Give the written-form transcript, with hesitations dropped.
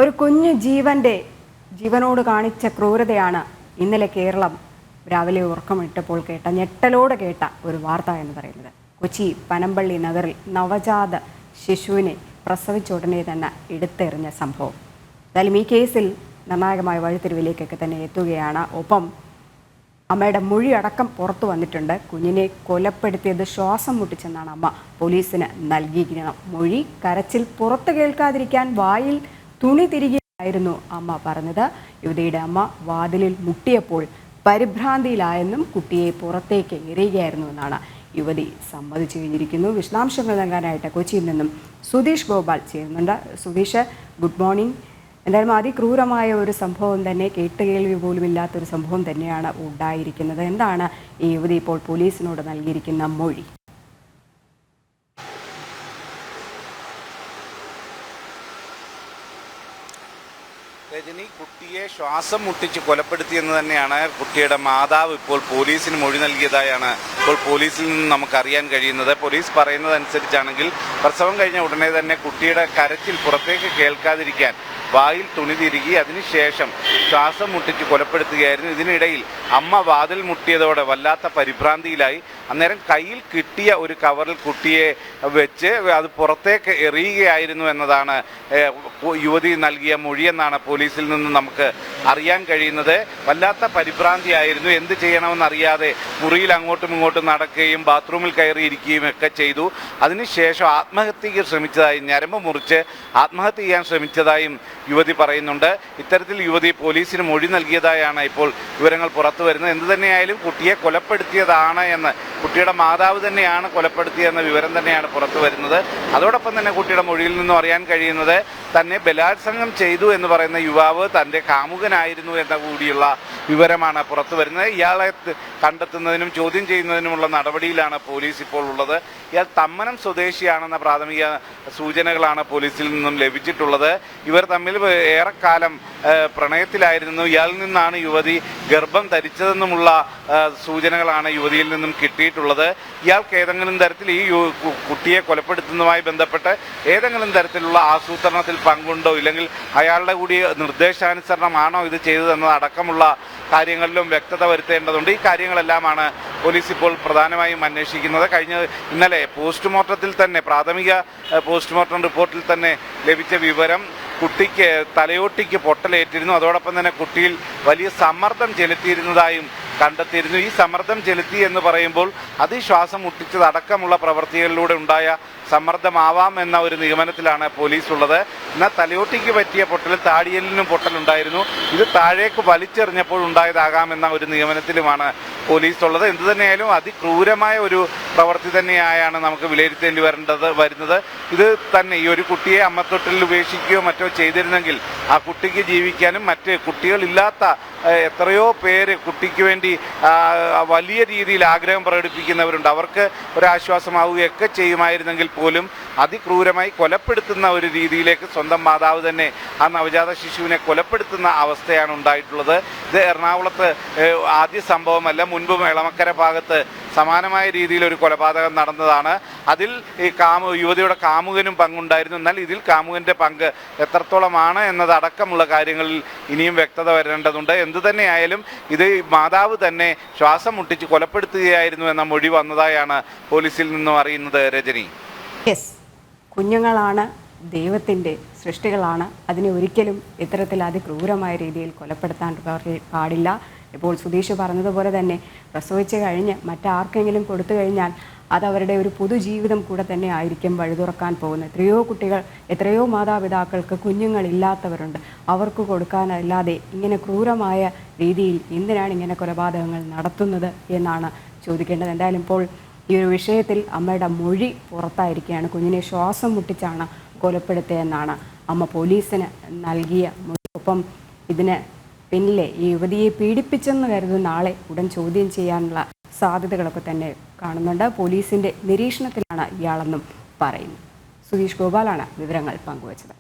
ഒരു കുഞ്ഞു ജീവനോട് കാണിച്ച ക്രൂരതയാണ് ഇന്നലെ കേരളം രാവിലെ ഉറക്കമിട്ടപ്പോൾ ഞെട്ടലോടെ കേട്ട ഒരു വാർത്ത എന്ന് പറയുന്നത്. കൊച്ചി പനമ്പള്ളി നഗറിൽ നവജാത ശിശുവിനെ പ്രസവിച്ച ഉടനെ തന്നെ എടുത്തെറിഞ്ഞ സംഭവം. എന്തായാലും ഈ കേസിൽ നിർണായകമായ വഴിത്തിരിവിലേക്കൊക്കെ തന്നെ എത്തുകയാണ്. ഒപ്പം അമ്മയുടെ മൊഴി അടക്കം പുറത്തു വന്നിട്ടുണ്ട്. കുഞ്ഞിനെ കൊലപ്പെടുത്തിയത് ശ്വാസം മുട്ടിച്ചെന്നാണ് അമ്മ പോലീസിന് നൽകിയിരിക്കുന്ന മൊഴി. കരച്ചിൽ പുറത്തു കേൾക്കാതിരിക്കാൻ വായിൽ തുണി തിരികെയായിരുന്നു അമ്മ പറഞ്ഞത്. യുവതിയുടെ അമ്മ വാതിലിൽ മുട്ടിയപ്പോൾ പരിഭ്രാന്തിയിലായെന്നും കുട്ടിയെ പുറത്തേക്ക് എറിയുകയായിരുന്നു എന്നാണ് യുവതി സമ്മതിച്ചു കഴിഞ്ഞിരിക്കുന്നു. വിശദാംശങ്ങൾ നൽകാനായിട്ട് കൊച്ചിയിൽ നിന്നും സുധീഷ് ഗോപാൽ ചേരുന്നുണ്ട്. Sudheesh, good morning. എന്തായാലും അതിക്രൂരമായ ഒരു സംഭവം തന്നെ, കേട്ടുകേൾവി പോലും ഇല്ലാത്തൊരു സംഭവം തന്നെയാണ് ഉണ്ടായിരിക്കുന്നത്. എന്താണ് ഈ യുവതി ഇപ്പോൾ പോലീസിനോട് നൽകിയിരിക്കുന്ന മൊഴി? രജനി, കുട്ടിയെ ശ്വാസം മുട്ടിച്ച് കൊലപ്പെടുത്തിയെന്ന് തന്നെയാണ് കുട്ടിയുടെ മാതാവ് ഇപ്പോൾ പോലീസിന് മൊഴി നൽകിയതായാണ് ഇപ്പോൾ പോലീസിൽ നിന്ന് നമുക്കറിയാൻ കഴിയുന്നത്. പോലീസ് പറയുന്നതനുസരിച്ചാണെങ്കിൽ പ്രസവം കഴിഞ്ഞ ഉടനെ തന്നെ കുട്ടിയുടെ കരച്ചിൽ പുറത്തേക്ക് കേൾക്കാതിരിക്കാൻ വായിൽ തുണി തിരുകി അതിനുശേഷം ശ്വാസം മുട്ടിച്ച് കൊലപ്പെടുത്തുകയായിരുന്നു. ഇതിനിടയിൽ അമ്മ വാതിൽ മുട്ടിയതോടെ വല്ലാത്ത പരിഭ്രാന്തിയിലായി. അന്നേരം കയ്യിൽ കിട്ടിയ ഒരു കവറിൽ കുട്ടിയെ വെച്ച് അത് പുറത്തേക്ക് എറിയുകയായിരുന്നു എന്നതാണ് യുവതി നൽകിയ മൊഴിയെന്നാണ് പോലീസിൽ നിന്ന് നമുക്ക് അറിയാൻ കഴിയുന്നത്. വല്ലാത്ത പരിഭ്രാന്തിയായിരുന്നു. എന്ത് ചെയ്യണമെന്നറിയാതെ മുറിയിൽ അങ്ങോട്ടും ഇങ്ങോട്ടും നടക്കുകയും ബാത്റൂമിൽ കയറിയിരിക്കുകയും ഒക്കെ ചെയ്തു. അതിനുശേഷം ആത്മഹത്യയ്ക്ക് ശ്രമിച്ചതായും, ഞരമ്പ് മുറിച്ച് ആത്മഹത്യ ചെയ്യാൻ ശ്രമിച്ചതായും യുവതി പറയുന്നുണ്ട്. ഇത്തരത്തിൽ യുവതി പോലീസിന് മൊഴി നൽകിയതായാണ് ഇപ്പോൾ വിവരങ്ങൾ പുറത്തു വരുന്നത്. എന്തു തന്നെയായാലും കുട്ടിയെ കൊലപ്പെടുത്തിയതാണ് എന്ന്, കുട്ടിയുടെ മാതാവ് തന്നെയാണ് കൊലപ്പെടുത്തിയെന്ന വിവരം തന്നെയാണ് പുറത്തു വരുന്നത്. അതോടൊപ്പം തന്നെ കുട്ടിയുടെ മൊഴിയിൽ നിന്നും അറിയാൻ കഴിയുന്നത് തന്നെ ബലാത്സംഗം ചെയ്തു എന്ന് പറയുന്ന യുവാവ് തൻ്റെ കാമുകനായിരുന്നു എന്ന കൂടിയുള്ള വിവരമാണ് പുറത്തു വരുന്നത്. ഇയാളെ കണ്ടെത്തുന്നതിനും ചോദ്യം ചെയ്യുന്നതിനുമുള്ള നടപടിയിലാണ് പോലീസ് ഇപ്പോൾ ഉള്ളത്. ഇയാൾ തമ്മനം സ്വദേശിയാണെന്ന പ്രാഥമിക സൂചനകളാണ് പോലീസിൽ നിന്നും ലഭിച്ചിട്ടുള്ളത്. ഇവർ തമ്മിൽ ഏറെക്കാലം പ്രണയത്തിലായിരുന്നു. ഇയാളിൽ നിന്നാണ് യുവതി ഗർഭം ധരിച്ചതെന്നുമുള്ള സൂചനകളാണ് യുവതിയിൽ നിന്നും കിട്ടിയിട്ടുള്ളത്. ഇയാൾക്ക് ഏതെങ്കിലും തരത്തിൽ ഈ കുട്ടിയെ കൊലപ്പെടുത്തുന്നതുമായി ബന്ധപ്പെട്ട് ഏതെങ്കിലും തരത്തിലുള്ള ആസൂത്രണത്തിൽ പങ്കുണ്ടോ, ഇല്ലെങ്കിൽ അയാളുടെ കൂടി നിർദ്ദേശാനുസരണമാണോ ഇത് ചെയ്തതെന്നത് അടക്കമുള്ള കാര്യങ്ങളിലും വ്യക്തത വരുത്തേണ്ടതുണ്ട്. ഈ കാര്യങ്ങളെല്ലാമാണ് പോലീസ് ഇപ്പോൾ പ്രധാനമായും അന്വേഷിക്കുന്നത്. ഇന്നലെ പോസ്റ്റ്മോർട്ടത്തിൽ തന്നെ, പ്രാഥമിക പോസ്റ്റ്മോർട്ടം റിപ്പോർട്ടിൽ തന്നെ ലഭിച്ച വിവരം, കുട്ടിക്ക് തലയോട്ടിക്ക് പൊട്ടലേറ്റിരുന്നു. അതോടൊപ്പം തന്നെ കുട്ടിയിൽ വലിയ സമ്മർദ്ദം ചെലുത്തിയിരുന്നതായും കണ്ടെത്തിയിരുന്നു. ഈ സമ്മർദ്ദം ചെലുത്തി എന്ന് പറയുമ്പോൾ അത് ശ്വാസം മുട്ടിച്ചതടക്കമുള്ള പ്രവൃത്തികളിലൂടെ ഉണ്ടായ സമ്മർദ്ദമാവാം എന്ന ഒരു നിഗമനത്തിലാണ് പോലീസ് ഉള്ളത്. എന്നാൽ തലയോട്ടിക്ക് പറ്റിയ പൊട്ടൽ, താടിയലിനും പൊട്ടലുണ്ടായിരുന്നു. ഇത് താഴേക്ക് വലിച്ചെറിഞ്ഞപ്പോൾ ഉണ്ടായതാകാമെന്ന ഒരു നിഗമനത്തിലുമാണ് പോലീസ് ഉള്ളത്. എന്തു തന്നെയായാലും അതിക്രൂരമായ ഒരു പ്രവൃത്തി തന്നെയായാണ് നമുക്ക് വിലയിരുത്തേണ്ടി വരുന്നത്. ഇത് തന്നെ ഈ ഒരു കുട്ടിയെ അമ്മത്തൊട്ടിൽ ഉപേക്ഷിക്കുകയോ മറ്റോ ചെയ്തിരുന്നെങ്കിൽ ആ കുട്ടിക്ക് ജീവിക്കാനും, മറ്റ് കുട്ടികളില്ലാത്ത എത്രയോ പേര് കുട്ടിക്ക് വേണ്ടി വലിയ രീതിയിൽ ആഗ്രഹം പ്രകടിപ്പിക്കുന്നവരുണ്ട്. അവർക്ക് ഒരാശ്വാസമാവുകയൊക്കെ ചെയ്യുമായിരുന്നെങ്കിൽ പോലും അതിക്രൂരമായി കൊലപ്പെടുത്തുന്ന ഒരു രീതിയിലേക്ക് സ്വന്തം മാതാവ് തന്നെ ആ നവജാത ശിശുവിനെ കൊലപ്പെടുത്തുന്ന അവസ്ഥയാണ് ഉണ്ടായിട്ടുള്ളത്. ഇത് എറണാകുളത്ത് ആദ്യ സംഭവമല്ല. മുൻപും എളമക്കര ഭാഗത്ത് സമാനമായ രീതിയിൽ ഒരു കൊലപാതകം നടന്നതാണ്. അതിൽ ഈ യുവതിയുടെ കാമുകനും പങ്കുണ്ടായിരുന്നു. എന്നാൽ ഇതിൽ കാമുകൻ്റെ പങ്ക് എത്രത്തോളമാണ് എന്നതടക്കമുള്ള കാര്യങ്ങളിൽ ഇനിയും വ്യക്തത വരേണ്ടതുണ്ട്. എന്തു തന്നെയായാലും ഇത് മാതാവ് തന്നെ ശ്വാസം മുട്ടിച്ച് കൊലപ്പെടുത്തുകയായിരുന്നു എന്ന മൊഴി വന്നതായാണ് പോലീസിൽ നിന്നും അറിയുന്നത്. രജനി, കുഞ്ഞുങ്ങളാണ് ദൈവത്തിൻ്റെ സൃഷ്ടികളാണ്. അതിനെ ഒരിക്കലും ഇത്തരത്തിൽ അതിക്രൂരമായ രീതിയിൽ കൊലപ്പെടുത്താൻ പാടില്ല. ഇപ്പോൾ സുധീഷ് പറഞ്ഞതുപോലെ തന്നെ പ്രസവിച്ച് കഴിഞ്ഞ് മറ്റാർക്കെങ്കിലും കൊടുത്തു കഴിഞ്ഞാൽ അതവരുടെ ഒരു പുതുജീവിതം കൂടെ തന്നെ ആയിരിക്കും വഴിതുറക്കാൻ പോകുന്നത്. എത്രയോ കുട്ടികൾ, എത്രയോ മാതാപിതാക്കൾക്ക് കുഞ്ഞുങ്ങളില്ലാത്തവരുണ്ട്. അവർക്ക് കൊടുക്കാനല്ലാതെ ഇങ്ങനെ ക്രൂരമായ രീതിയിൽ എന്തിനാണ് ഇങ്ങനെ കൊലപാതകങ്ങൾ നടത്തുന്നത് എന്നാണ് ചോദിക്കേണ്ടത്. എന്തായാലും ഇപ്പോൾ ഈ ഒരു വിഷയത്തിൽ അമ്മയുടെ മൊഴി പുറത്തായിരിക്കുകയാണ്. കുഞ്ഞിനെ ശ്വാസം മുട്ടിച്ചാണ് കൊലപ്പെടുത്തിയെന്നാണ് അമ്മ പോലീസിന് നൽകിയ മൊഴി. ഒപ്പം ഇതിന് പിന്നിലെ ഈ യുവതിയെ പീഡിപ്പിച്ചെന്ന് കരുതുന്ന ആളെ ഉടൻ ചോദ്യം ചെയ്യാനുള്ള സാധ്യതകളൊക്കെ തന്നെ കാണുന്നുണ്ട്. പോലീസിന്റെ നിരീക്ഷണത്തിലാണ് ഇയാളെന്നും പറയുന്നു. സുധീഷ് ഗോപാലാണ് വിവരങ്ങൾ പങ്കുവച്ചത്.